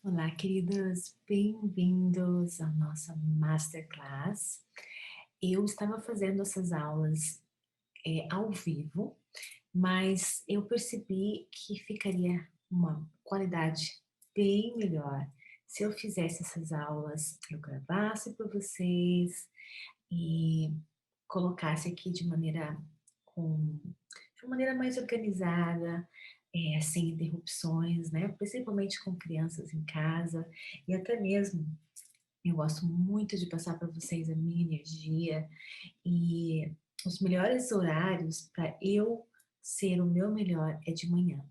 Olá, queridos, bem-vindos à nossa Masterclass. Eu estava fazendo essas aulas ao vivo, mas eu percebi que ficaria uma qualidade bem melhor se eu fizesse essas aulas, eu gravasse para vocês e colocasse aqui de maneira mais organizada, sem interrupções, né? Principalmente com crianças em casa e até mesmo eu gosto muito de passar para vocês a minha energia e os melhores horários para eu ser o meu melhor é de manhã.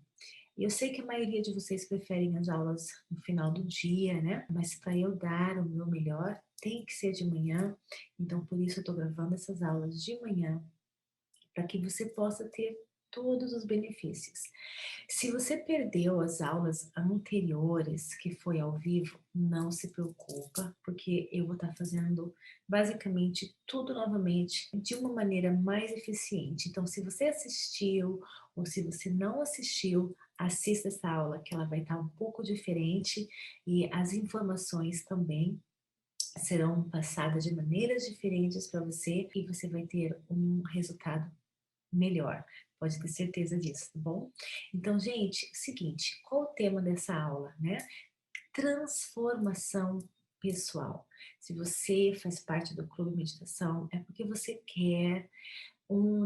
E eu sei que a maioria de vocês preferem as aulas no final do dia, né? Mas para eu dar o meu melhor, tem que ser de manhã. Então, por isso eu estou gravando essas aulas de manhã, para que você possa ter todos os benefícios. Se você perdeu as aulas anteriores, que foi ao vivo, não se preocupa, porque eu vou estar fazendo basicamente tudo novamente de uma maneira mais eficiente. Então, se você assistiu ou se você não assistiu, assista essa aula, que ela vai estar um pouco diferente e as informações também serão passadas de maneiras diferentes para você e você vai ter um resultado melhor, pode ter certeza disso, tá bom? Então, gente, seguinte, qual o tema dessa aula, né? Transformação pessoal. Se você faz parte do Clube Meditação, é porque você quer,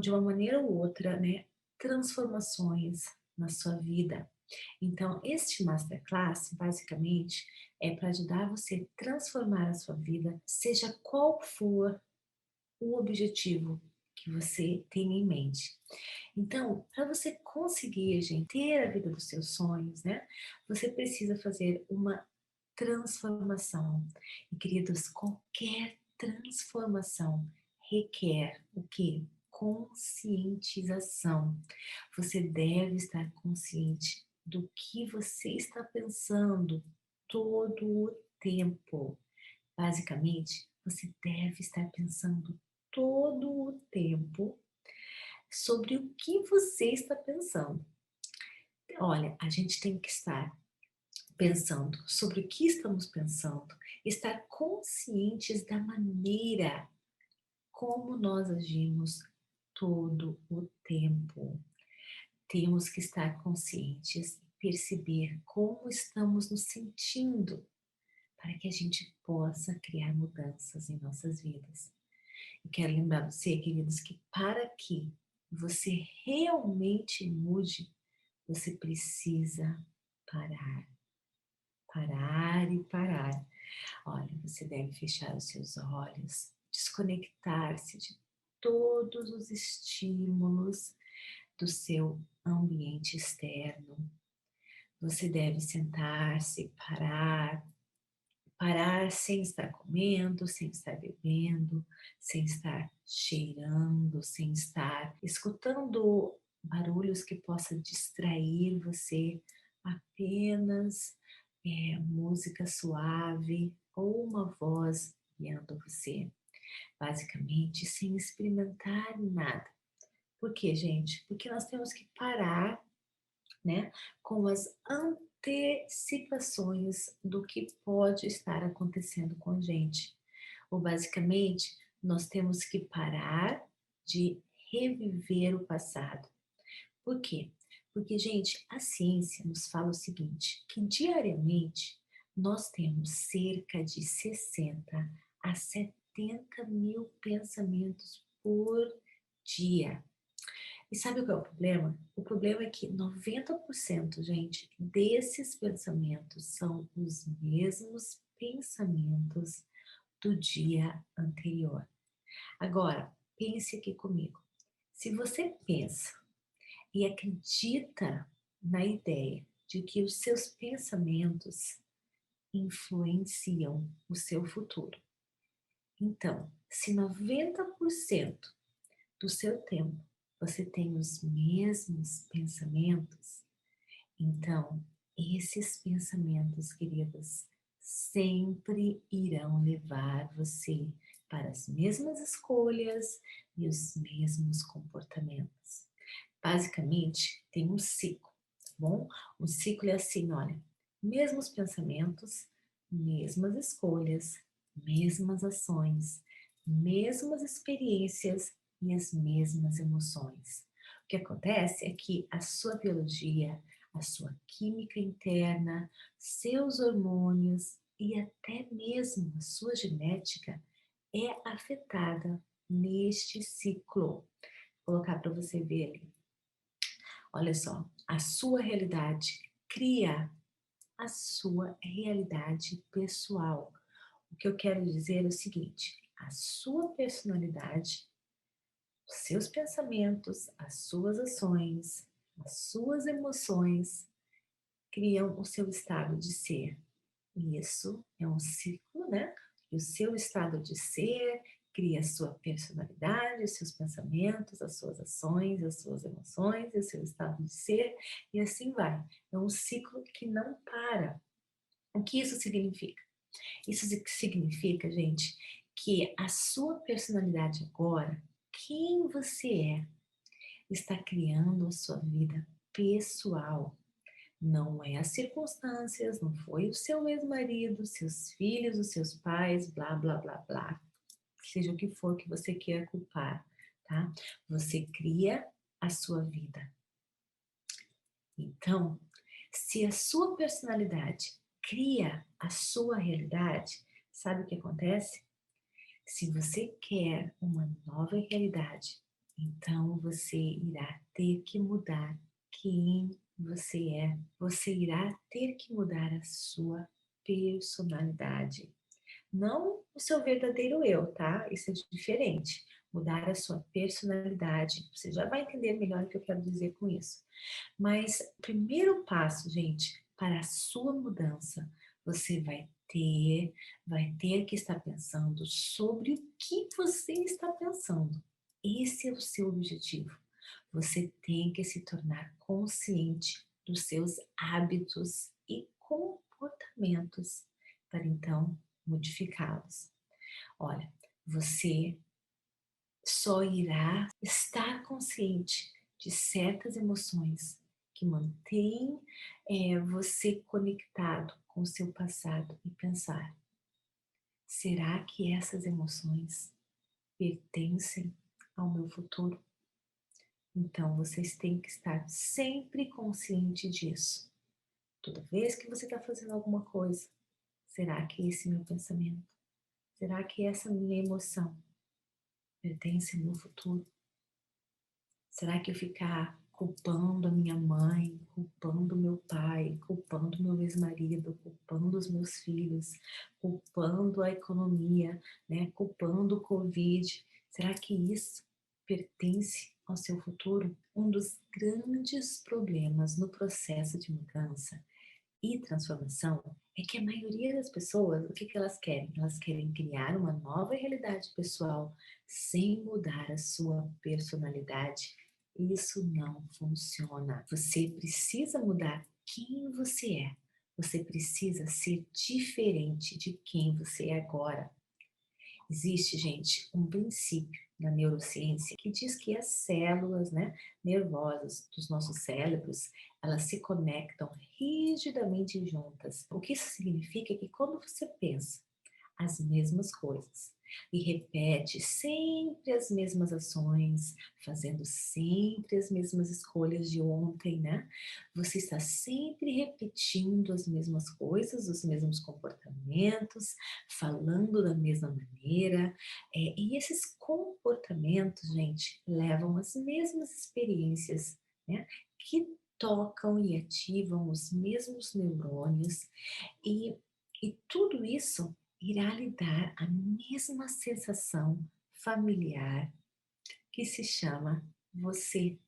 de uma maneira ou outra, né, transformações na sua vida. Então, este Masterclass, basicamente, é para ajudar você a transformar a sua vida, seja qual for o objetivo que você tem em mente. Então, para você conseguir, gente, ter a vida dos seus sonhos, né? Você precisa fazer uma transformação. E, queridos, qualquer transformação requer o quê? Conscientização. Você deve estar consciente do que você está pensando todo o tempo. Basicamente, você deve estar pensando todo o tempo sobre o que você está pensando. Olha, a gente tem que estar pensando sobre o que estamos pensando, estar conscientes da maneira como nós agimos todo o tempo. Temos que estar conscientes e perceber como estamos nos sentindo para que a gente possa criar mudanças em nossas vidas. Eu quero lembrar você, queridos, que para que você realmente mude, você precisa parar, parar e parar. Olha, você deve fechar os seus olhos, desconectar-se de todos os estímulos do seu ambiente externo. Você deve sentar-se, parar sem estar comendo, sem estar bebendo, sem estar cheirando, sem estar escutando barulhos que possam distrair você, apenas música suave ou uma voz guiando você, basicamente sem experimentar nada. Por quê, gente? Porque nós temos que parar, né, com as antecipações do que pode estar acontecendo com a gente. Ou basicamente, nós temos que parar de reviver o passado. Por quê? Porque, gente, a ciência nos fala o seguinte, que diariamente nós temos cerca de 60 a 70 mil pensamentos por dia. E sabe qual é o problema? O problema é que 90%, gente, desses pensamentos são os mesmos pensamentos do dia anterior. Agora, pense aqui comigo. Se você pensa e acredita na ideia de que os seus pensamentos influenciam o seu futuro, então, se 90% do seu tempo você tem os mesmos pensamentos, então esses pensamentos, queridos, sempre irão levar você para as mesmas escolhas e os mesmos comportamentos. Basicamente, tem um ciclo, tá bom? O ciclo é assim, olha, mesmos pensamentos, mesmas escolhas, mesmas ações, mesmas experiências e as mesmas emoções. O que acontece é que a sua biologia, a sua química interna, seus hormônios e até mesmo a sua genética é afetada neste ciclo. Vou colocar para você ver ali. Olha só, a sua realidade cria a sua realidade pessoal. O que eu quero dizer é o seguinte: a sua personalidade, os seus pensamentos, as suas ações, as suas emoções criam o seu estado de ser. E isso é um ciclo, né? E o seu estado de ser cria a sua personalidade, os seus pensamentos, as suas ações, as suas emoções, e o seu estado de ser, e assim vai. É um ciclo que não para. O que isso significa? Isso significa, gente, que a sua personalidade agora, quem você é, está criando a sua vida pessoal. Não é as circunstâncias, não foi o seu ex-marido, seus filhos, os seus pais, blá, blá, blá, blá. Seja o que for que você queira culpar, tá? Você cria a sua vida. Então, se a sua personalidade cria a sua realidade, sabe o que acontece? Se você quer uma nova realidade, então você irá ter que mudar quem você é. Você irá ter que mudar a sua personalidade. Não o seu verdadeiro eu, tá? Isso é diferente. Mudar a sua personalidade. Você já vai entender melhor o que eu quero dizer com isso. Mas o primeiro passo, gente, para a sua mudança, você vai ter que estar pensando sobre o que você está pensando. Esse é o seu objetivo. Você tem que se tornar consciente dos seus hábitos e comportamentos para então modificá-los. Olha, você só irá estar consciente de certas emoções que mantêm você conectado com o seu passado e pensar: será que essas emoções pertencem ao meu futuro? Então vocês têm que estar sempre consciente disso. Toda vez que você está fazendo alguma coisa, será que esse meu pensamento, será que essa minha emoção pertence ao meu futuro? Será que eu ficar culpando a minha mãe, culpando meu pai, culpando meu ex-marido, culpando os meus filhos, culpando a economia, né, culpando o Covid, será que isso pertence ao seu futuro? Um dos grandes problemas no processo de mudança e transformação é que a maioria das pessoas, o que que elas querem? Elas querem criar uma nova realidade pessoal sem mudar a sua personalidade. Isso não funciona. Você precisa mudar quem você é. Você precisa ser diferente de quem você é agora. Existe, gente, um princípio na neurociência que diz que as células, né, nervosas dos nossos cérebros, elas se conectam rigidamente juntas. O que isso significa é que quando você pensa as mesmas coisas e repete sempre as mesmas ações, fazendo sempre as mesmas escolhas de ontem, né? Você está sempre repetindo as mesmas coisas, os mesmos comportamentos, falando da mesma maneira, e esses comportamentos, gente, levam às mesmas experiências, né? Que tocam e ativam os mesmos neurônios e, e tudo isso irá lhe dar a mesma sensação familiar que se chama você.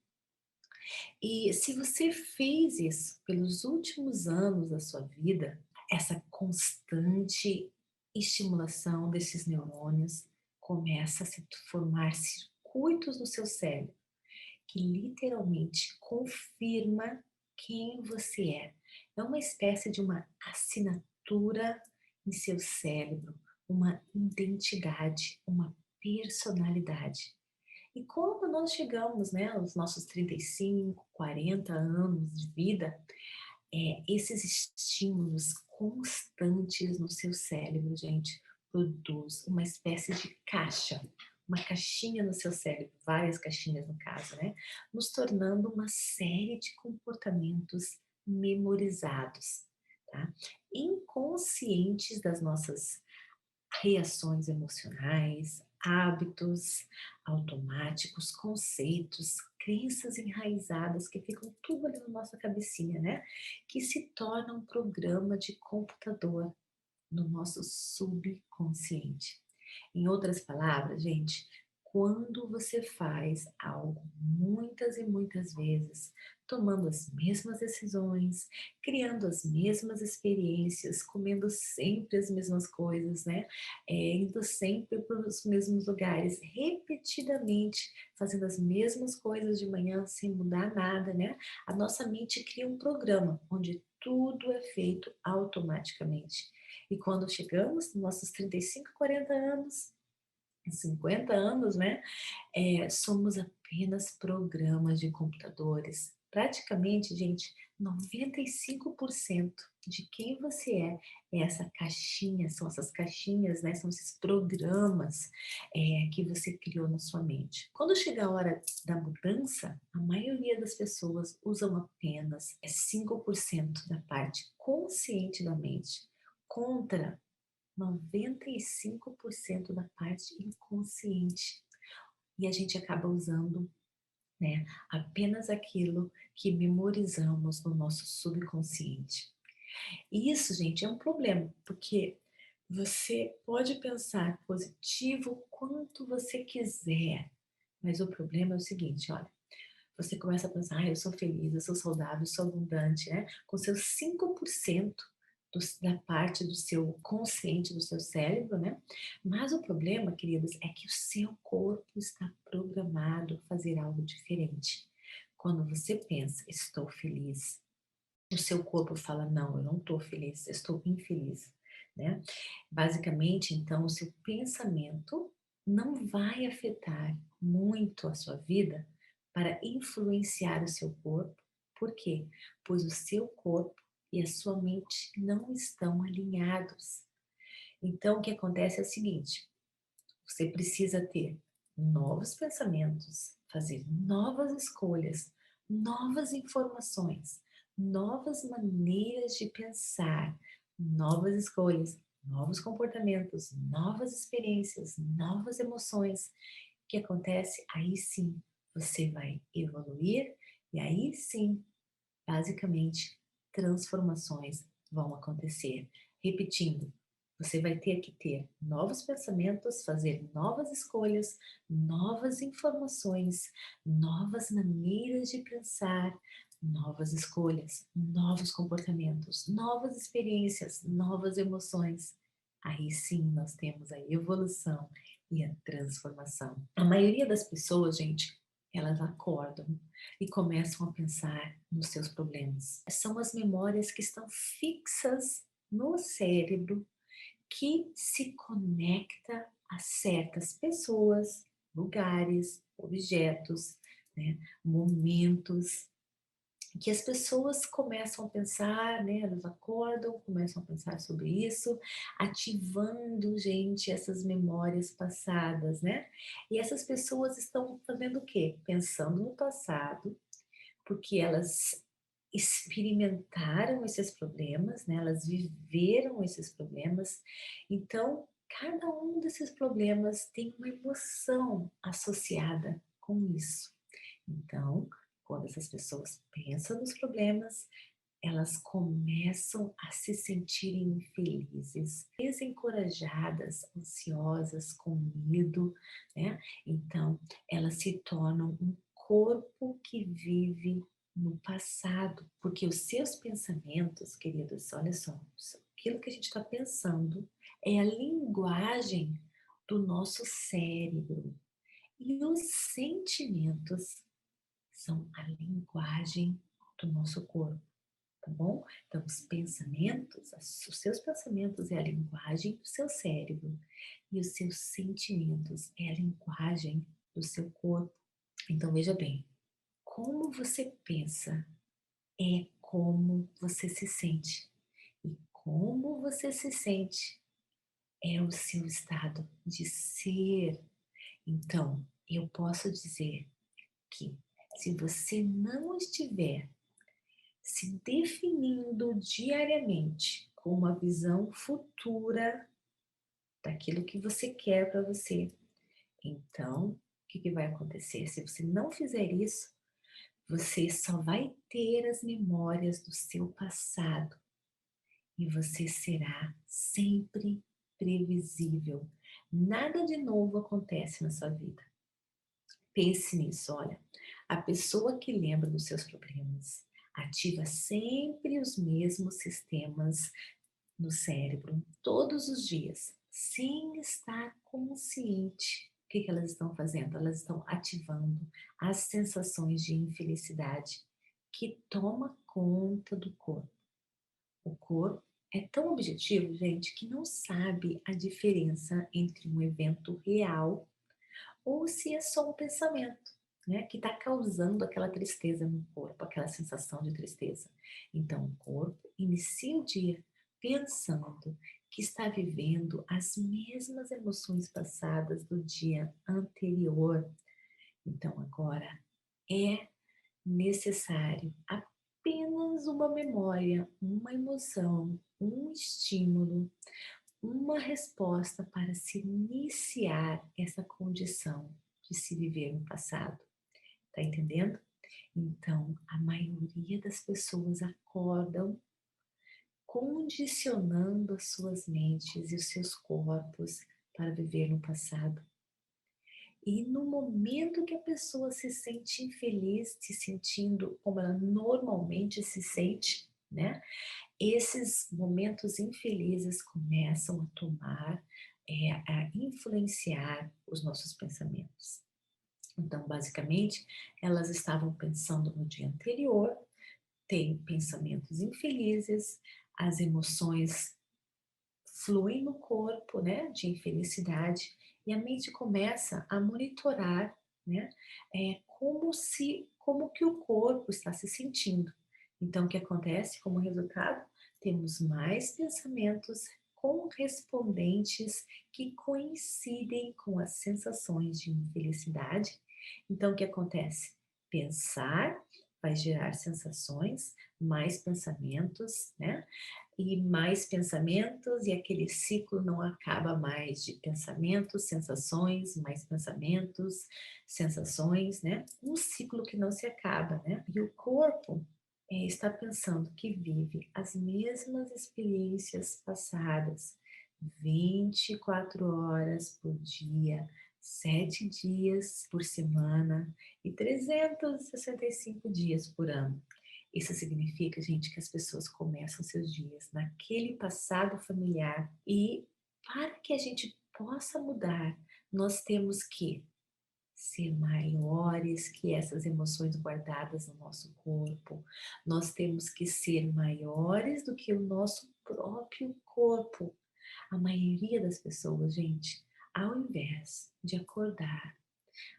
E se você fez isso pelos últimos anos da sua vida, essa constante estimulação desses neurônios começa a se formar circuitos no seu cérebro que literalmente confirma quem você é. É uma espécie de uma assinatura em seu cérebro, uma identidade, uma personalidade. E quando nós chegamos, né, aos nossos 35, 40 anos de vida, esses estímulos constantes no seu cérebro, gente, produz uma espécie de caixa, uma caixinha no seu cérebro, várias caixinhas no caso, né? Nos tornando uma série de comportamentos memorizados, tá? Inconscientes das nossas reações emocionais, hábitos automáticos, conceitos, crenças enraizadas que ficam tudo ali na nossa cabecinha, né? Que se torna um programa de computador no nosso subconsciente. Em outras palavras, gente, quando você faz algo muitas e muitas vezes, tomando as mesmas decisões, criando as mesmas experiências, comendo sempre as mesmas coisas, né? Indo sempre para os mesmos lugares, repetidamente, fazendo as mesmas coisas de manhã sem mudar nada, né? A nossa mente cria um programa onde tudo é feito automaticamente. E quando chegamos nos nossos 35, 40 anos, 50 anos, né? Somos apenas programas de computadores. Praticamente, gente, 95% de quem você é essa caixinha, são essas caixinhas, né? São esses programas que você criou na sua mente. Quando chega a hora da mudança, a maioria das pessoas usam apenas 5% da parte consciente da mente contra 95% da parte inconsciente. E a gente acaba usando, né, apenas aquilo que memorizamos no nosso subconsciente. E isso, gente, é um problema, porque você pode pensar positivo o quanto você quiser, mas o problema é o seguinte, olha, você começa a pensar, eu sou feliz, eu sou saudável, eu sou abundante, né? Com seus 5% da parte do seu consciente, do seu cérebro, né? Mas o problema, queridos, é que o seu corpo está programado a fazer algo diferente. Quando você pensa, estou feliz, o seu corpo fala, não, eu não estou feliz, eu estou infeliz, né? Basicamente, então, o seu pensamento não vai afetar muito a sua vida para influenciar o seu corpo. Por quê? Pois o seu corpo e a sua mente não estão alinhados. Então, o que acontece é o seguinte: você precisa ter novos pensamentos, fazer novas escolhas, novas informações, novas maneiras de pensar, novas escolhas, novos comportamentos, novas experiências, novas emoções. O que acontece? Aí sim você vai evoluir e aí sim, basicamente, transformações vão acontecer. Repetindo, você vai ter que ter novos pensamentos, fazer novas escolhas, novas informações, novas maneiras de pensar, novas escolhas, novos comportamentos, novas experiências, novas emoções. Aí sim nós temos a evolução e a transformação. A maioria das pessoas, gente, elas acordam e começam a pensar nos seus problemas. São as memórias que estão fixas no cérebro que se conecta a certas pessoas, lugares, objetos, né, momentos, que as pessoas começam a pensar, né, elas acordam, começam a pensar sobre isso, ativando, gente, essas memórias passadas, né? E essas pessoas estão fazendo o quê? Pensando no passado, porque elas experimentaram esses problemas, né? Elas viveram esses problemas. Então, cada um desses problemas tem uma emoção associada com isso. Então, quando essas pessoas pensam nos problemas, elas começam a se sentirem infelizes, desencorajadas, ansiosas, com medo, né? Então, elas se tornam um corpo que vive no passado, porque os seus pensamentos, queridos, olha só, aquilo que a gente está pensando é a linguagem do nosso cérebro. E os sentimentos são a linguagem do nosso corpo, tá bom? Então, os pensamentos, os seus pensamentos é a linguagem do seu cérebro e os seus sentimentos é a linguagem do seu corpo. Então, veja bem, como você pensa é como você se sente. E como você se sente é o seu estado de ser. Então, eu posso dizer que se você não estiver se definindo diariamente com uma visão futura daquilo que você quer para você, então o que que vai acontecer? Se você não fizer isso, você só vai ter as memórias do seu passado e você será sempre previsível. Nada de novo acontece na sua vida. Pense nisso, olha. A pessoa que lembra dos seus problemas ativa sempre os mesmos sistemas no cérebro, todos os dias, sem estar consciente. O que que elas estão fazendo? Elas estão ativando as sensações de infelicidade que toma conta do corpo. O corpo é tão objetivo, gente, que não sabe a diferença entre um evento real ou se é só um pensamento, né, que está causando aquela tristeza no corpo, aquela sensação de tristeza. Então, o corpo inicia o dia pensando que está vivendo as mesmas emoções passadas do dia anterior. Então, agora é necessário apenas uma memória, uma emoção, um estímulo, uma resposta para se iniciar essa condição de se viver no passado. Tá entendendo? Então, a maioria das pessoas acordam condicionando as suas mentes e os seus corpos para viver no passado. E no momento que a pessoa se sente infeliz, se sentindo como ela normalmente se sente, né? Esses momentos infelizes começam a tomar, a influenciar os nossos pensamentos. Então, basicamente, elas estavam pensando no dia anterior, têm pensamentos infelizes, as emoções fluem no corpo, né, de infelicidade, e a mente começa a monitorar, né, como que o corpo está se sentindo. Então, o que acontece como resultado? Temos mais pensamentos correspondentes que coincidem com as sensações de infelicidade. Então, o que acontece? Pensar vai gerar sensações, mais pensamentos, né? E mais pensamentos, e aquele ciclo não acaba mais de pensamentos, sensações, mais pensamentos, sensações, né? Um ciclo que não se acaba, né? E o corpo está pensando que vive as mesmas experiências passadas 24 horas por dia, 7 dias por semana e 365 dias por ano. Isso significa, gente, que as pessoas começam seus dias naquele passado familiar e para que a gente possa mudar, nós temos que ser maiores que essas emoções guardadas no nosso corpo. Nós temos que ser maiores do que o nosso próprio corpo. A maioria das pessoas, gente, ao invés de acordar,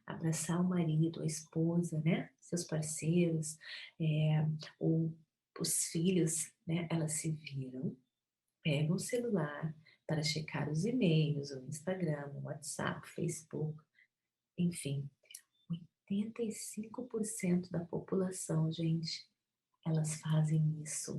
abraçar o marido, a esposa, né, seus parceiros, eh, ou os filhos, né, elas se viram, pegam o celular para checar os e-mails, o Instagram, o WhatsApp, o Facebook, enfim, 85% da população, gente, elas fazem isso,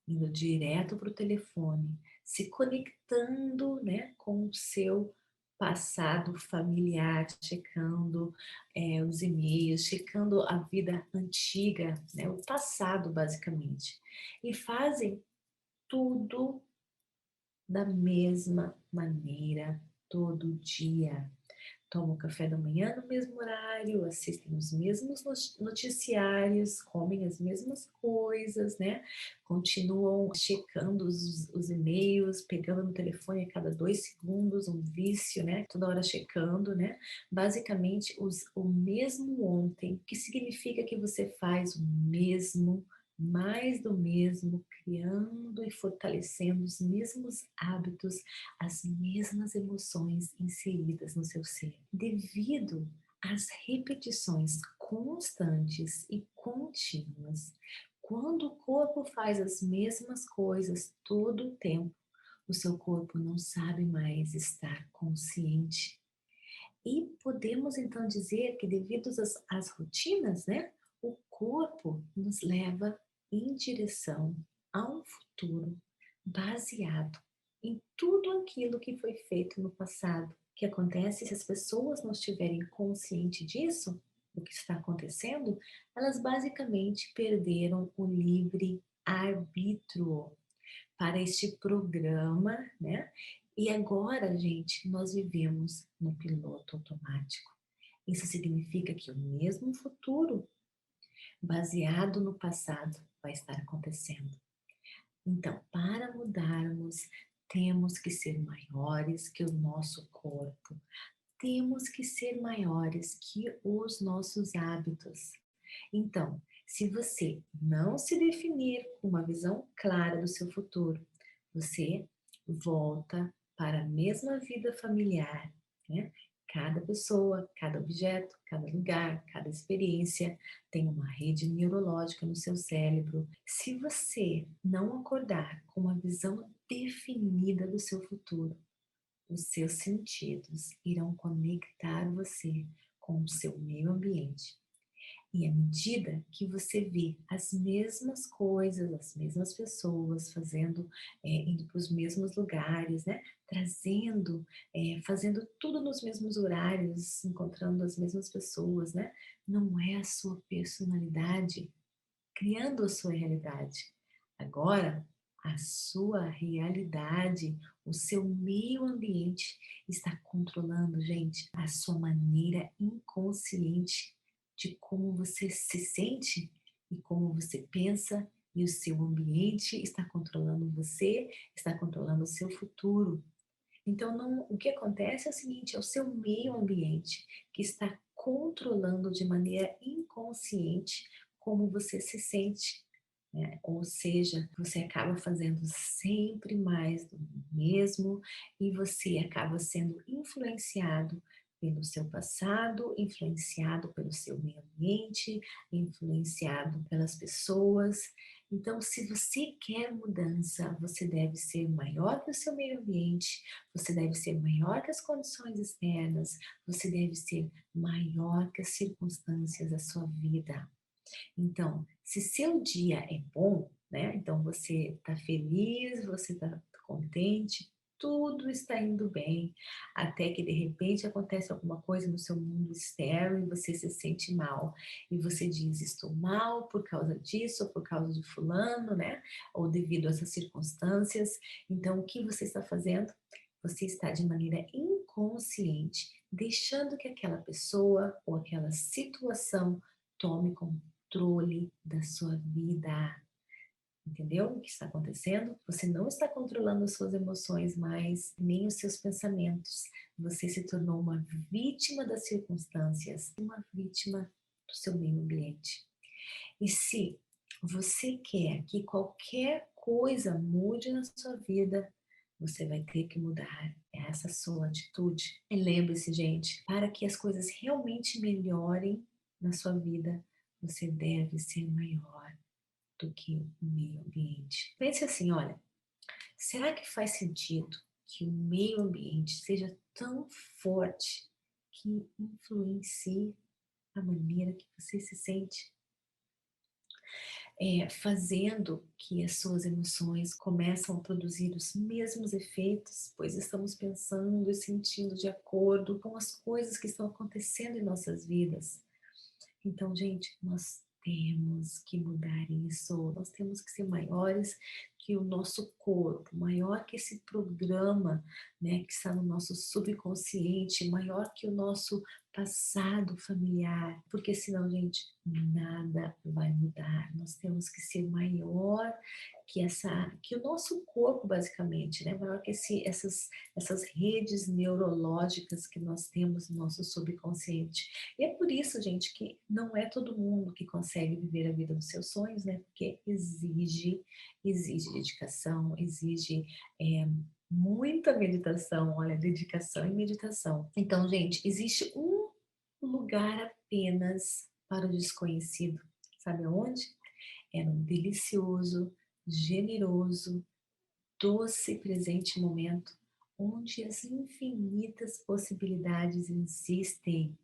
indo direto para o telefone, se conectando, né, com o seu passado familiar, checando os e-mails, checando a vida antiga, né, o passado basicamente, e fazem tudo da mesma maneira todo dia. Tomam café da manhã no mesmo horário, assistem os mesmos noticiários, comem as mesmas coisas, né? Continuam checando os e-mails, pegando no telefone a cada 2 segundos, um vício, né? Toda hora checando, né? Basicamente, o mesmo ontem, que significa que você faz o mesmo, mais do mesmo, criando e fortalecendo os mesmos hábitos, as mesmas emoções inseridas no seu ser. Devido às repetições constantes e contínuas, quando o corpo faz as mesmas coisas todo o tempo, o seu corpo não sabe mais estar consciente. E podemos então dizer que devido às rotinas, né, o corpo nos leva em direção a um futuro baseado em tudo aquilo que foi feito no passado. O que acontece se as pessoas não estiverem conscientes disso, do que está acontecendo, elas basicamente perderam o livre arbítrio para este programa, né? E agora, gente, nós vivemos no piloto automático. Isso significa que o mesmo futuro, baseado no passado, vai estar acontecendo. Então, para mudarmos, temos que ser maiores que o nosso corpo. Temos que ser maiores que os nossos hábitos. Então, se você não se definir com uma visão clara do seu futuro, você volta para a mesma vida familiar, né? Cada pessoa, cada objeto, cada lugar, cada experiência tem uma rede neurológica no seu cérebro. Se você não acordar com uma visão definida do seu futuro, os seus sentidos irão conectar você com o seu meio ambiente. E à medida que você vê as mesmas coisas, as mesmas pessoas fazendo, indo para os mesmos lugares, né? Trazendo, fazendo tudo nos mesmos horários, encontrando as mesmas pessoas, né? Não é a sua personalidade criando a sua realidade. Agora, a sua realidade, o seu meio ambiente está controlando, gente, a sua maneira inconsciente de como você se sente e como você pensa, e o seu ambiente está controlando você, está controlando o seu futuro. Então, não, o que acontece é o seguinte, é o seu meio ambiente que está controlando de maneira inconsciente como você se sente, né? Ou seja, você acaba fazendo sempre mais do mesmo e você acaba sendo influenciado pelo seu passado, influenciado pelo seu meio ambiente, influenciado pelas pessoas. Então, se você quer mudança, você deve ser maior que o seu meio ambiente, você deve ser maior que as condições externas, você deve ser maior que as circunstâncias da sua vida. Então, se seu dia é bom, né? Então você está feliz, você está contente, tudo está indo bem, até que de repente acontece alguma coisa no seu mundo externo e você se sente mal. E você diz, estou mal por causa disso, ou por causa de fulano, né? Ou devido a essas circunstâncias. Então, o que você está fazendo? Você está de maneira inconsciente, deixando que aquela pessoa ou aquela situação tome controle da sua vida. Entendeu o que está acontecendo? Você não está controlando as suas emoções mais, nem os seus pensamentos. Você se tornou uma vítima das circunstâncias, uma vítima do seu meio ambiente. E se você quer que qualquer coisa mude na sua vida, você vai ter que mudar essa sua atitude. E lembre-se, gente, para que as coisas realmente melhorem na sua vida, você deve ser maior do que o meio ambiente. Pense assim, olha, será que faz sentido que o meio ambiente seja tão forte que influencie a maneira que você se sente? Fazendo que as suas emoções começam a produzir os mesmos efeitos, pois estamos pensando e sentindo de acordo com as coisas que estão acontecendo em nossas vidas. Então, gente, nós temos que mudar isso, nós temos que ser maiores que o nosso corpo, maior que esse programa, né, que está no nosso subconsciente, maior que o nosso passado familiar, porque senão, gente, nada vai mudar. Nós temos que ser maior que o nosso corpo, basicamente, né, maior que essas redes neurológicas que nós temos no nosso subconsciente. E é por isso, gente, que não é todo mundo que consegue viver a vida dos seus sonhos, né? Porque exige dedicação, exige muita meditação, olha, dedicação e meditação. Então, gente, existe um lugar apenas para o desconhecido. Sabe aonde? é um delicioso, generoso, doce presente momento, onde as infinitas possibilidades existem.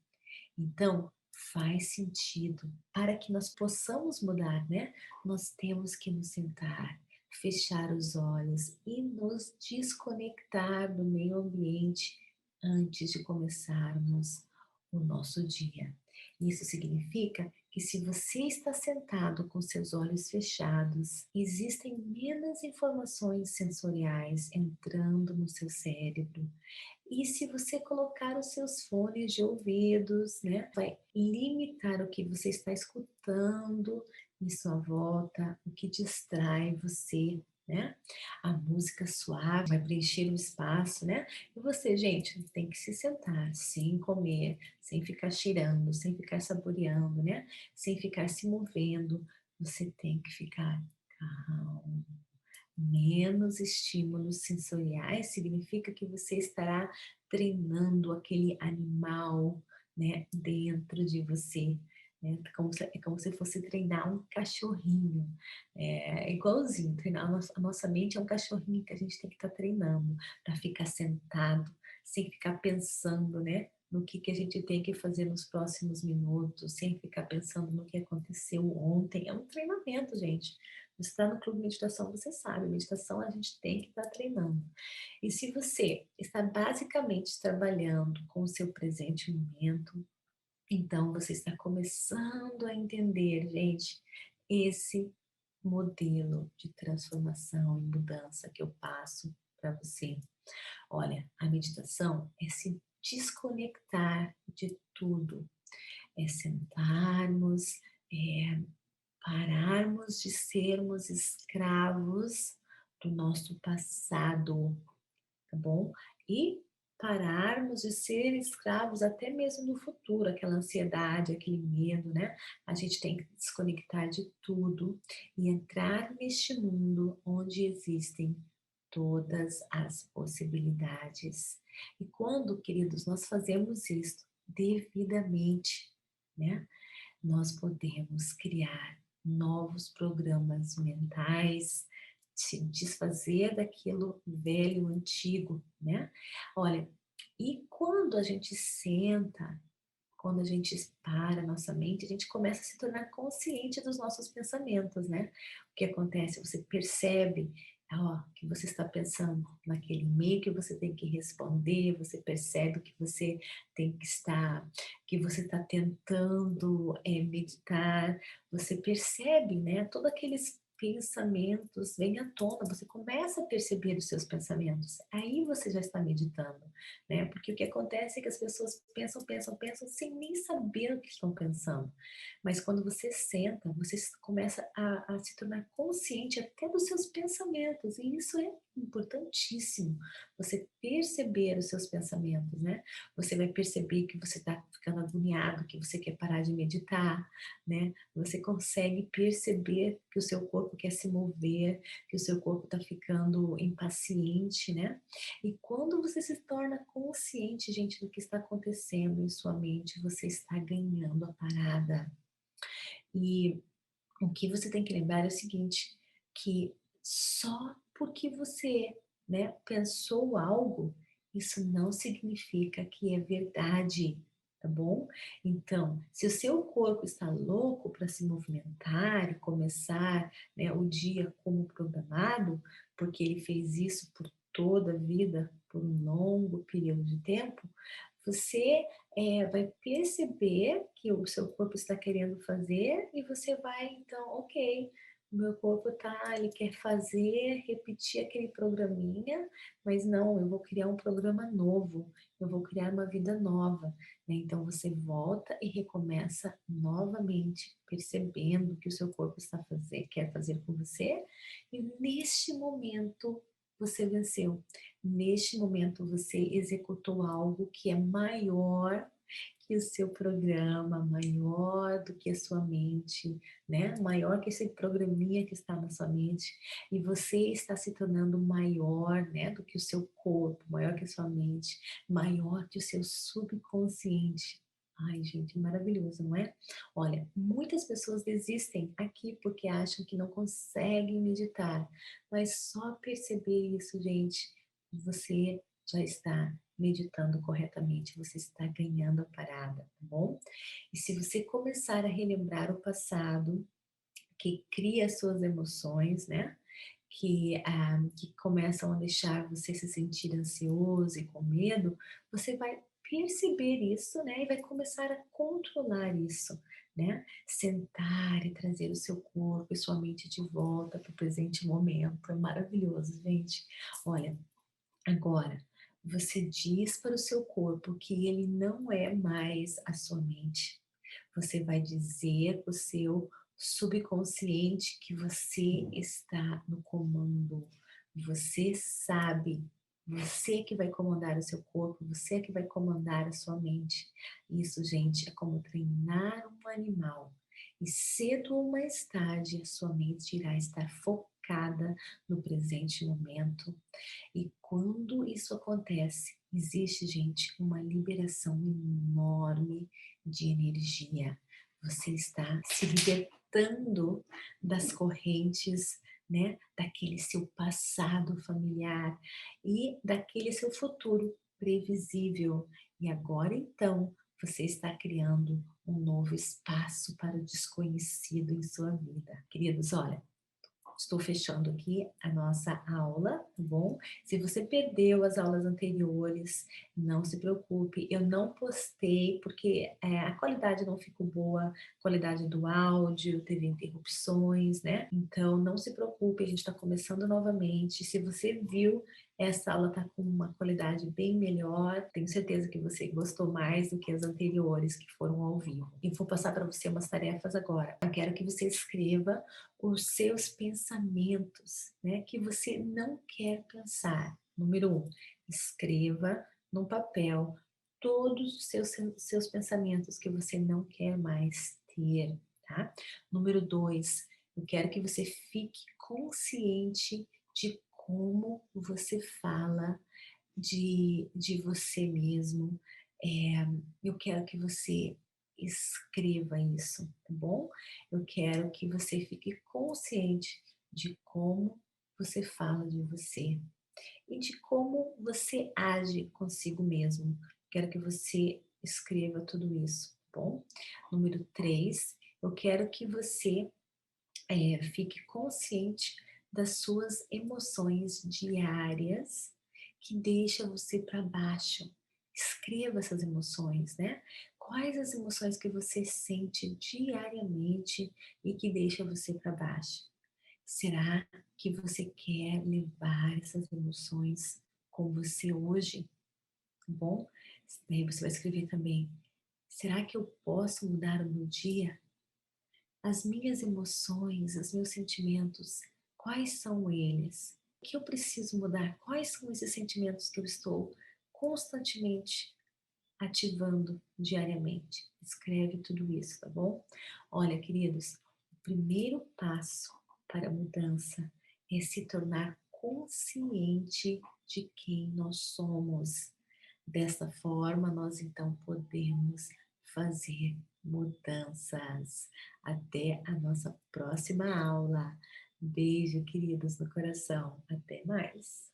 Então, faz sentido. Para que nós possamos mudar, né? Nós temos que nos sentar, fechar os olhos e nos desconectar do meio ambiente antes de começarmos o nosso dia. Isso significa que se você está sentado com seus olhos fechados, existem menos informações sensoriais entrando no seu cérebro, e se você colocar os seus fones de ouvidos, né, vai limitar o que você está escutando em sua volta, o que distrai você, né? A música suave vai preencher o espaço, né? E você, gente, tem que se sentar sem comer, sem ficar cheirando, sem ficar saboreando, né? Sem ficar se movendo. Você tem que ficar calmo. Menos estímulos sensoriais significa que você estará treinando aquele animal, né, dentro de você, né? É como se fosse treinar um cachorrinho. É igualzinho, treinar a nossa mente é um cachorrinho que a gente tem que estar treinando para ficar sentado, sem ficar pensando, né, no que a gente tem que fazer nos próximos minutos, sem ficar pensando no que aconteceu ontem. É um treinamento, gente. Você está no clube de meditação, você sabe, meditação a gente tem que estar treinando. E se você está basicamente trabalhando com o seu presente momento, então você está começando a entender, gente, esse modelo de transformação e mudança que eu passo para você. Olha, a meditação é se desconectar de tudo, é sentarmos, é pararmos de sermos escravos do nosso passado, tá bom? E pararmos de ser escravos até mesmo do futuro, aquela ansiedade, aquele medo, né? A gente tem que desconectar de tudo e entrar neste mundo onde existem todas as possibilidades. E quando, queridos, nós fazemos isso devidamente, né? Nós podemos criar novos programas mentais, se desfazer daquilo velho, antigo, né? Olha, e quando a gente senta, quando a gente para a nossa mente, a gente começa a se tornar consciente dos nossos pensamentos, né? O que acontece? Você percebe, ó, que você está pensando naquele e-mail que você tem que responder, você percebe que você tem que estar, que você está tentando meditar, você percebe, né? Todos aqueles pensamentos vêm à tona, você começa a perceber os seus pensamentos, aí você já está meditando, né? Porque o que acontece é que as pessoas pensam, pensam, pensam sem nem saber o que estão pensando. Mas quando você senta, você começa a se tornar consciente até dos seus pensamentos, e isso é importantíssimo. Você perceber os seus pensamentos, né? Você vai perceber que você está ficando agoniado, que você quer parar de meditar, né? Você consegue perceber que o seu corpo quer se mover, que o seu corpo está ficando impaciente, né? E quando você se torna consciente, gente, do que está acontecendo em sua mente, você está ganhando a parada. E o que você tem que lembrar é o seguinte, que só porque você, né, pensou algo, isso não significa que é verdade, tá bom? Então, se o seu corpo está louco para se movimentar e começar, né, o dia como programado, porque ele fez isso por toda a vida, por um longo período de tempo, você vai perceber que o seu corpo está querendo fazer e você vai então, ok, o meu corpo tá, ele quer fazer, repetir aquele programinha, mas não, eu vou criar um programa novo, eu vou criar uma vida nova, né? Então você volta e recomeça novamente, percebendo o que o seu corpo quer fazer com você, e neste momento você venceu. Neste momento você executou algo que é maior que o seu programa, maior do que a sua mente, né? Maior que esse programinha que está na sua mente, e você está se tornando maior, né, do que o seu corpo, maior que a sua mente, maior que o seu subconsciente. Ai, gente, maravilhoso, não é? Olha, muitas pessoas desistem aqui porque acham que não conseguem meditar, mas só perceber isso, gente, você já está meditando corretamente, você está ganhando a parada, tá bom? E se você começar a relembrar o passado, que cria as suas emoções, né? Que começam a deixar você se sentir ansioso e com medo, você vai perceber isso, né, e vai começar a controlar isso, né? Sentar e trazer o seu corpo e sua mente de volta para o presente momento. É maravilhoso, gente. Olha, agora, você diz para o seu corpo que ele não é mais a sua mente. Você vai dizer para o seu subconsciente que você está no comando. Você sabe, você que vai comandar o seu corpo, você que vai comandar a sua mente. Isso, gente, é como treinar um animal. E cedo ou mais tarde, a sua mente irá estar focada no presente momento, e quando isso acontece, existe, gente, uma liberação enorme de energia. Você está se libertando das correntes, né, daquele seu passado familiar e daquele seu futuro previsível. E agora então, você está criando um novo espaço para o desconhecido em sua vida. Queridos, olha, estou fechando aqui a nossa aula, tá bom? Se você perdeu as aulas anteriores, não se preocupe, eu não postei porque a qualidade não ficou boa, a qualidade do áudio, teve interrupções, né? Então não se preocupe, a gente está começando novamente. Se você viu, essa aula está com uma qualidade bem melhor, tenho certeza que você gostou mais do que as anteriores que foram ao vivo. E vou passar para você umas tarefas agora. Eu quero que você escreva os seus pensamentos, né, que você não quer pensar. Número um, escreva no papel todos os seus pensamentos que você não quer mais ter, tá? Número dois, eu quero que você fique consciente de como você fala de você mesmo. Eu quero que você escreva isso, tá bom? Eu quero que você fique consciente de como você fala de você e de como você age consigo mesmo. Quero que você escreva tudo isso, tá bom? Número 3, eu quero que você fique consciente das suas emoções diárias que deixa você para baixo. Escreva essas emoções, né? Quais as emoções que você sente diariamente e que deixa você para baixo? Será que você quer levar essas emoções com você hoje? Tá bom? Daí você vai escrever também. Será que eu posso mudar o meu dia? As minhas emoções, os meus sentimentos, quais são eles? O que eu preciso mudar? Quais são esses sentimentos que eu estou constantemente ativando diariamente? Escreve tudo isso, tá bom? Olha, queridos, o primeiro passo para a mudança é se tornar consciente de quem nós somos. Dessa forma, nós então podemos fazer mudanças. Até a nossa próxima aula. Beijo, queridos, no coração. Até mais.